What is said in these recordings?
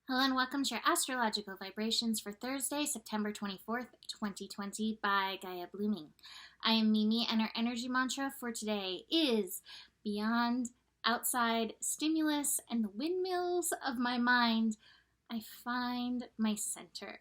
Hello and welcome to your astrological vibrations for Thursday, September 24th, 2020 by Gaia Blooming. I am Mimi and our energy mantra for today is beyond outside stimulus and the windmills of my mind, I find my center.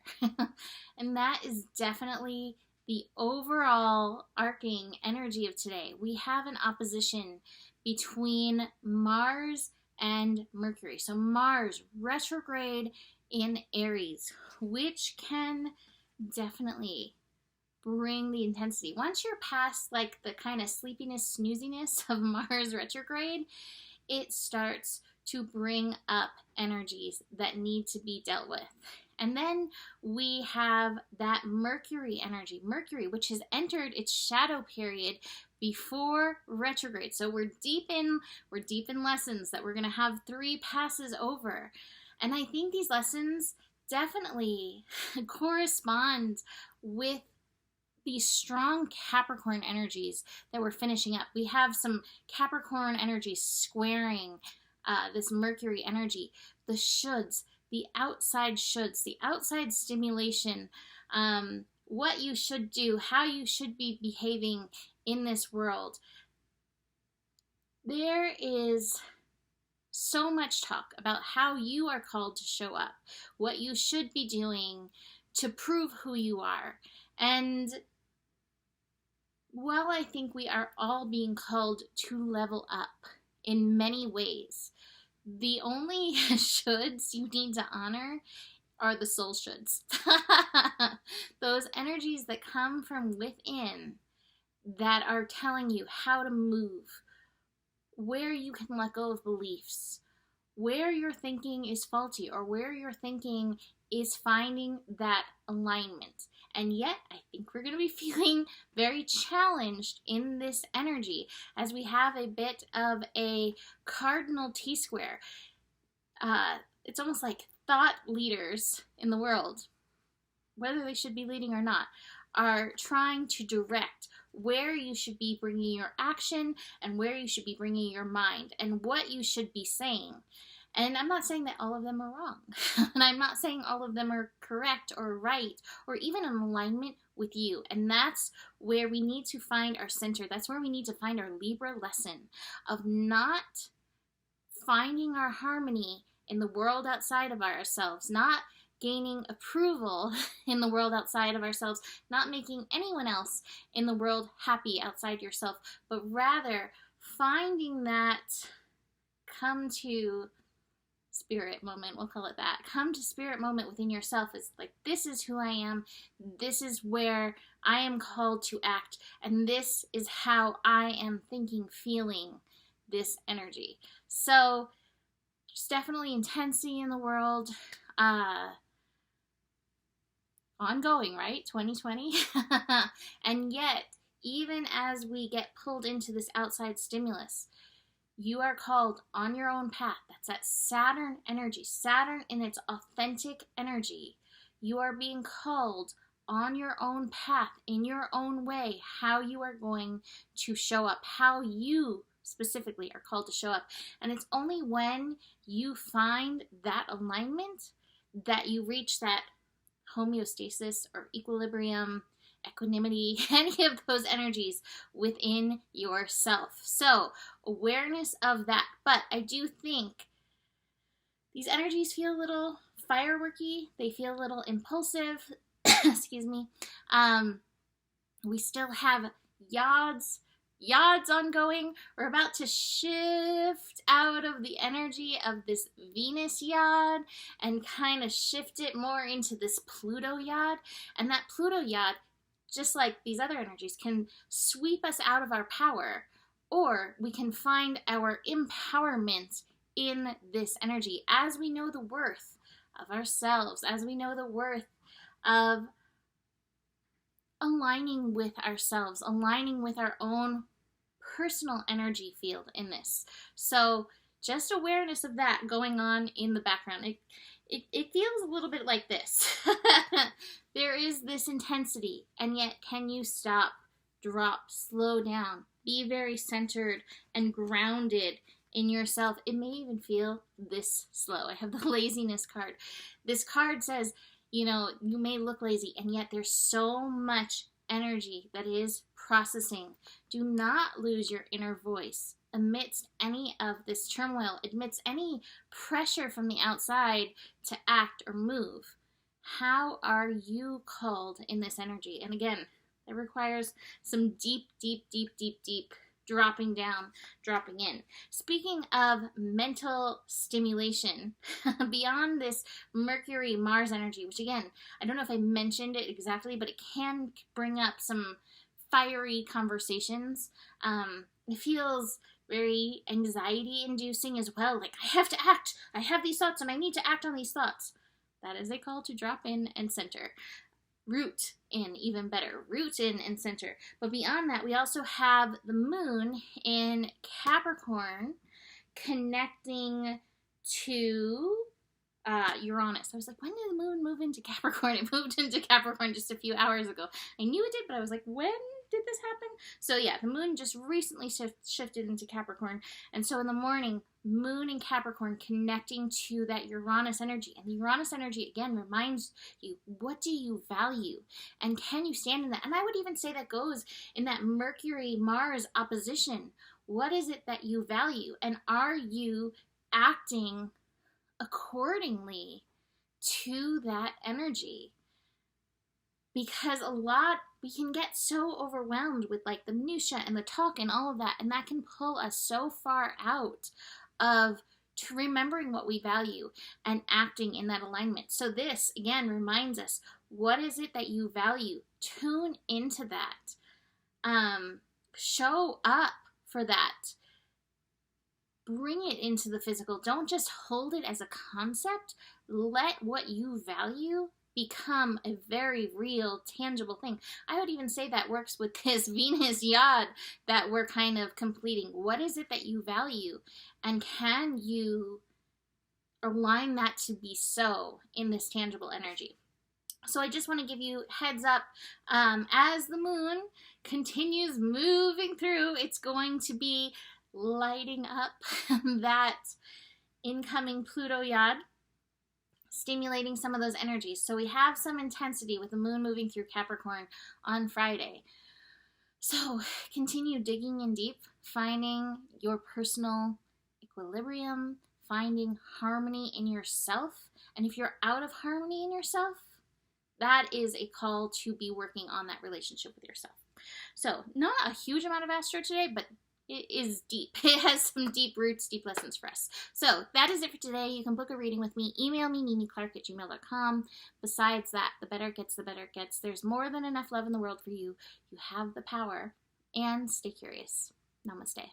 And that is definitely the overall arcing energy of today. We have an opposition between Mars and Mercury. So Mars retrograde in Aries, which can definitely bring the intensity. Once you're past like the kind of sleepiness, snooziness of Mars retrograde, it starts to bring up energies that need to be dealt with. And then we have that Mercury energy, Mercury, which has entered its shadow period before retrograde. So we're deep in lessons that we're going to have 3 passes over. And I think these lessons definitely correspond with these strong Capricorn energies that we're finishing up. We have some Capricorn energies squaring this Mercury energy, the shoulds, the outside stimulation, what you should do, how you should be behaving in this world. There is so much talk about how you are called to show up, what you should be doing to prove who you are. And while I think we are all being called to level up in many ways, the only shoulds you need to honor are the soul shoulds. Those energies that come from within that are telling you how to move, where you can let go of beliefs, where your thinking is faulty, or where your thinking is finding that alignment. And yet, I think we're going to be feeling very challenged in this energy as we have a bit of a cardinal T-square. It's almost like thought leaders in the world, whether they should be leading or not, are trying to direct where you should be bringing your action and where you should be bringing your mind and what you should be saying. And I'm not saying that all of them are wrong. And I'm not saying all of them are correct or right or even in alignment with you. And that's where we need to find our center. That's where we need to find our Libra lesson of not finding our harmony in the world outside of ourselves, not gaining approval in the world outside of ourselves, not making anyone else in the world happy outside yourself, but rather finding that come to spirit moment, we'll call it that. Come to spirit moment within yourself is like, this is who I am, this is where I am called to act, and this is how I am thinking, feeling this energy. So there's definitely intensity in the world, ongoing, right? 2020. And yet, even as we get pulled into this outside stimulus, you are called on your own path. That's that Saturn energy, Saturn in its authentic energy. You are being called on your own path, in your own way, how you are going to show up, how you specifically are called to show up. And it's only when you find that alignment that you reach that homeostasis or equilibrium, equanimity, any of those energies within yourself. So awareness of that. But I do think these energies feel a little fireworky. They feel a little impulsive. Excuse me. We still have yads ongoing. We're about to shift out of the energy of this Venus yad and kind of shift it more into this Pluto yad. And that Pluto yad, just like these other energies, can sweep us out of our power, or we can find our empowerment in this energy as we know the worth of ourselves, as we know the worth of aligning with ourselves, aligning with our own personal energy field in this. So just awareness of that going on in the background. It feels a little bit like this. There is this intensity, and yet can you stop, drop, slow down, be very centered and grounded in yourself. It may even feel this slow. I have the laziness card. This card says, you know, you may look lazy, and yet there's so much energy that is processing. Do not lose your inner voice amidst any of this turmoil, amidst any pressure from the outside to act or move. How are you called in this energy? And again, it requires some deep dropping down, dropping in. Speaking of mental stimulation, beyond this Mercury Mars energy, which again, I don't know if I mentioned it exactly, but it can bring up some fiery conversations. It feels very anxiety inducing as well. Like, I have to act. I have these thoughts and I need to act on these thoughts. That is a call to drop in and center. Root in, even better. Root in and center. But beyond that, we also have the moon in Capricorn connecting to Uranus. I was like, when did the moon move into Capricorn? It moved into Capricorn just a few hours ago. I knew it did, but I was like, when did this happen? So yeah, the moon just recently shifted into Capricorn. And so in the morning, moon in Capricorn connecting to that Uranus energy. And the Uranus energy, again, reminds you, what do you value? And can you stand in that? And I would even say that goes in that Mercury-Mars opposition. What is it that you value? And are you acting accordingly to that energy? Because we can get so overwhelmed with like the minutia and the talk and all of that, and that can pull us so far out of to remembering what we value and acting in that alignment. So this, again, reminds us, what is it that you value? Tune into that. Show up for that. Bring it into the physical. Don't just hold it as a concept. Let what you value become a very real, tangible thing. I would even say that works with this Venus yod that we're kind of completing. What is it that you value? And can you align that to be so in this tangible energy? So I just want to give you heads up, as the moon continues moving through, it's going to be lighting up that incoming Pluto yod, stimulating some of those energies. So we have some intensity with the moon moving through Capricorn on Friday. So continue digging in deep, finding your personal equilibrium, finding harmony in yourself. And if you're out of harmony in yourself, that is a call to be working on that relationship with yourself. So not a huge amount of astro today, but it is deep. It has some deep roots, deep lessons for us. So that is it for today. You can book a reading with me. Email me, mimiclark@gmail.com. Besides that, the better it gets, the better it gets. There's more than enough love in the world for you. You have the power. And stay curious. Namaste.